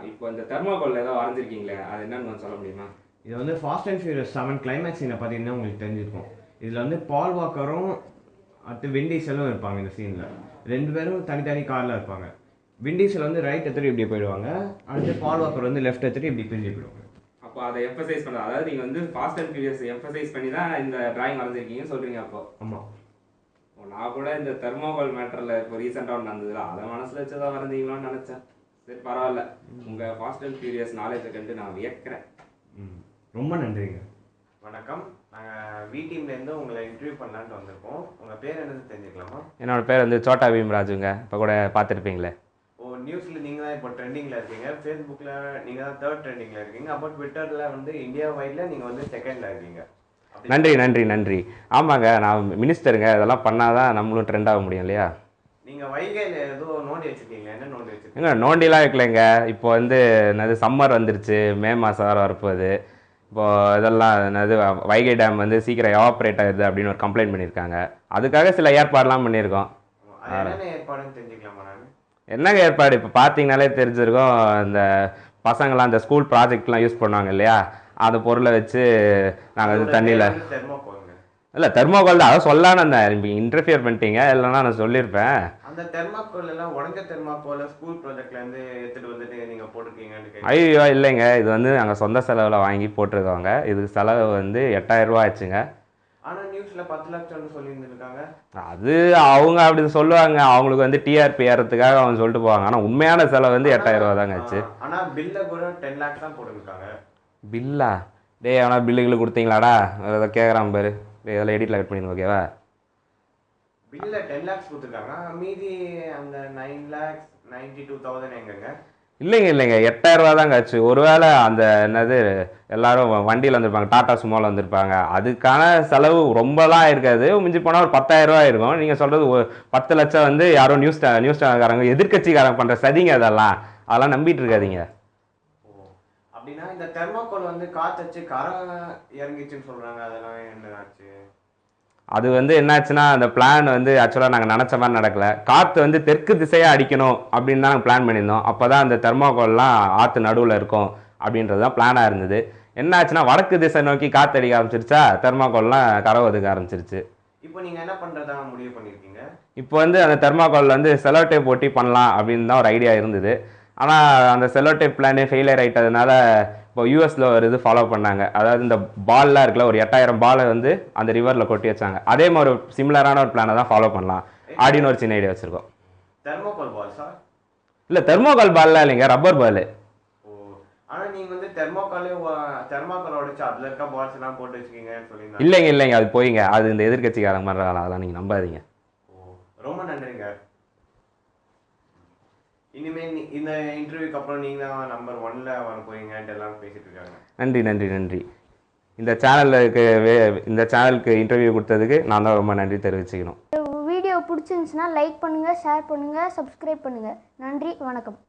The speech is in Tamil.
இப்போ இந்த தெர்மாகோல் ஏதோ வரைஞ்சிருக்கீங்களே அது என்னன்னு கொஞ்சம் சொல்ல முடியுமா? இது வந்து ஃபாஸ்ட் அண்ட் ஃபியூரியஸ் 7 கிளைமேக்ஸ் சீனை பார்த்தீங்கன்னா உங்களுக்கு தெரிஞ்சிருக்கும். இதில் வந்து பால் வாக்கரும் அடுத்து விண்டீசலும் இருப்பாங்க இந்த சீனில். 2 பேரும் தனித்தனி காரில் இருப்பாங்க. விண்டீசல் வந்து ரைட் எடுத்துகிட்டு இப்படி போயிடுவாங்க, அடுத்து பால் வாக்கர் வந்து லெஃப்ட் எடுத்துகிட்டு இப்படி பிரிஞ்சு போயிடுவாங்க. அப்போ அதை எம்பசைஸ் பண்ணுறது, அதாவது நீங்கள் வந்து ஃபாஸ்ட் அண்ட் ஃபியூரியஸ் எம்பசைஸ் பண்ணி தான் இந்த டிராயிங் வரைஞ்சிருக்கீங்கன்னு சொல்கிறீங்க. அப்போ ஆமாம். நான் கூட இந்த தெர்மாகோல் மேட்டரில் இப்போ ரீசெண்டாக ஒன்று நடந்ததுல அதை மனசில் வச்சு தான் வரைஞ்சிங்களான்னு நினச்சேன். சரி, பரவாயில்ல. உங்கள் ஃபாஸ்ட் அண்ட் ஃபியூரியஸ் நாலேஜை கண்டு நான் வியக்கிறேன். ரொம்ப நன்றிங்க. வணக்கம், நாங்கள் வி டீம்லேருந்து உங்களை இன்டர்வியூ பண்ணலான்ட்டு வந்திருக்கோம். உங்கள் பேர் என்னன்னு தெரிஞ்சுக்கலாமா? என்னோட பேர் வந்து சோட்டா பீம்ராஜுங்க. இப்போ கூட பார்த்துருப்பீங்களே. நியூஸில் நீங்கள் தான் இப்போ ட்ரெண்டிங்கில் இருக்கீங்க, ஃபேஸ்புக்கில் நீங்கள் தான் 3rd ட்ரெண்டிங்கில் இருக்கீங்க, அப்போ ட்விட்டரில் வந்து இந்தியா வைடில் நீங்கள் வந்து 2nd இருக்கீங்க. நன்றி நன்றி நன்றி. ஆமாங்க, நான் மினிஸ்டருங்க. இதெல்லாம் பண்ணால் தான் நம்மளும் ட்ரெண்ட் ஆக முடியும் இல்லையா? நீங்கள் வைகையில் ஏதோ நோண்டி வச்சுருக்கீங்க, என்ன நோண்டி வச்சுருக்கீங்க? ஏங்க நோண்டிலாம் வைக்கலைங்க. இப்போ வந்து என்னது சம்மர் வந்துருச்சு, மே மாதம் வர வரப்போகுது. இப்போது இதெல்லாம் என்னது வைகை டேம் வந்து சீக்கிரம் எவாப்ரேட் ஆகுது அப்படின்னு ஒரு கம்ப்ளைண்ட் பண்ணியிருக்காங்க. அதுக்காக சில ஏற்பாடுலாம் பண்ணியிருக்கோம். என்னென்ன ஏற்பாடுன்னு தெரிஞ்சுக்கலாமா? நான் என்னங்க ஏற்பாடு, இப்போ பார்த்தீங்கனாலே தெரிஞ்சிருக்கும். இந்த பசங்களாம் இந்த ஸ்கூல் ப்ராஜெக்ட்லாம் யூஸ் பண்ணுவாங்க இல்லையா, அந்த பொருளை வச்சு நாங்கள் வந்து தண்ணியில் தெர்மோகோலுங்க. இல்லை தெர்மோகோல் தான், அதை சொல்லான்னு இருந்தேன். இப்போ இன்டர்ஃபியர் பண்ணிட்டீங்க, இல்லைன்னா நான் சொல்லியிருப்பேன். அந்த தெர்மாக்கோல் எல்லாம் உடஞ்ச தெர்மாக்கோலை ஸ்கூல் ப்ராஜெக்ட்லேருந்து எடுத்துகிட்டு வந்துட்டு நீங்கள் போட்டிருக்கீங்கன்னு ஐயோ இல்லைங்க, இது வந்து நாங்கள் சொந்த செலவில் வாங்கி போட்டிருக்கோங்க. இதுக்கு செலவு வந்து 8000 ரூபா ஆச்சுங்க. ஆனால் நியூஸில் 10 லட்சம்னு சொல்லியிருந்துருக்காங்க. அது அவங்க அப்படி சொல்லுவாங்க, அவங்களுக்கு வந்து டிஆர்பி ஏறதுக்காக அவங்க சொல்லிட்டு போவாங்க. ஆனால் உண்மையான செலவு வந்து 8000 ரூபா தாங்க ஆச்சு. ஆனால் பில்லை கூட 10 lakhs தான் போட்டுருக்காங்க. பில்லா? டே அவனா பில்லுகளை கொடுத்தீங்களாடா? வேறு ஏதோ கேட்குறான் பாரு. டே இதெல்லாம் எடிட்டில் கட் பண்ணிடுங்க ஓகேவா? பில்லில் 10 lakhs கொடுத்துருக்காங்க, மீதி அந்த 9,92,000 எங்கங்க? இல்லைங்க 8000 ரூபா தாங்க ஆச்சு. ஒருவேளை அந்த என்னது எல்லாரும் வண்டியில் வந்திருப்பாங்க, டாடா சுமோவில் வந்திருப்பாங்க, அதுக்கான செலவு ரொம்பலாம் இருக்காது. மிஞ்சி போனால் ஒரு 10,000 ரூபா இருக்கும். நீங்கள் சொல்கிறது 10 லட்சம் வந்து யாரோ நியூஸ் சேனல்காரங்க எதிர்கட்சிக்காரங்க பண்ணுற சதிங்க. அதெல்லாம் நம்பிட்டு இருக்காதீங்க. அப்படின்னா இந்த தெர்மாக்கோல் வந்து காத்தச்சு கரை இறங்கிச்சுன்னு சொல்கிறாங்க, அதெல்லாம் என்ன ஆச்சு? அது வந்து என்னாச்சுன்னா, அந்த பிளான் வந்து ஆக்சுவலாக நாங்கள் நினச்ச மாதிரி நடக்கலை. காற்று வந்து தெற்கு திசையாக அடிக்கணும் அப்படின்னு தான் நாங்கள் பிளான் பண்ணியிருந்தோம். அப்போ தான் அந்த தெர்மாக்கோல்லாம் ஆற்று நடுவில் இருக்கும் அப்படின்றது தான் பிளானாக இருந்தது. என்ன ஆச்சுன்னா, வடக்கு திசை நோக்கி காற்று அடிக்க ஆரம்பிச்சிருச்சா, தெர்மாக்கோல்லாம் கரை ஒதுக்க ஆரம்பிச்சிருச்சு. இப்போ நீங்கள் என்ன பண்ணுறதா முடிவு பண்ணியிருக்கீங்க? இப்போ வந்து அந்த தெர்மாக்கோல் வந்து செலோடேப் போட்டி பண்ணலாம் அப்படின்னு தான் ஒரு ஐடியா இருந்தது. ஆனால் அந்த செலோடேப் பிளானே ஃபெயிலியர் ஆகிட்டதுனால இப்போ யூஎஸில் ஒரு இது ஃபாலோ பண்ணாங்க. அதாவது இந்த பால்லாம் இருக்குல்ல, ஒரு 8000 பாலை வந்து அந்த ரிவரில் கொட்டி வச்சாங்க. அதே மாதிரி ஒரு சிமிலரான ஒரு பிளானை தான் ஃபாலோ பண்ணலாம் அப்படின்னு ஒரு சின்ன ஐடியா வச்சுருக்கோம். தெர்மாக்கோல் பால் சார்? இல்லை தெர்மோகால் பால்லாம் இல்லைங்க, ரப்பர் பால். ஓ, ஆனால் நீங்கள் வந்து தெர்மாக்கோல் உடைச்சு அதில் இருக்க பால்ஸ் எல்லாம் போட்டு வச்சுக்கீங்கன்னு சொல்லியிருந்தாங்க. இல்லைங்க அது போயிங்க. அது இந்த எதிர்கட்சிக்காரங்க பண்ணுறாங்க, அதெல்லாம் நீங்கள் நம்பாதீங்க. ஓ, ரொம்ப நன்றிங்க. இனிமேல் இந்த இன்டர்வியூக்கு அப்புறம் நீங்கள் தான் நம்பர் 1ல் வர போறீங்கன்ட்டு எல்லாம் பேசிட்டு இருக்காங்க. நன்றி. இந்த சேனலுக்கு இன்டர்வியூ கொடுத்ததுக்கு நான் தான் ரொம்ப நன்றி தெரிவிச்சுக்கணும். வீடியோ பிடிச்சிருந்துச்சுன்னா லைக் பண்ணுங்கள், ஷேர் பண்ணுங்கள், சப்ஸ்கிரைப் பண்ணுங்கள். நன்றி, வணக்கம்.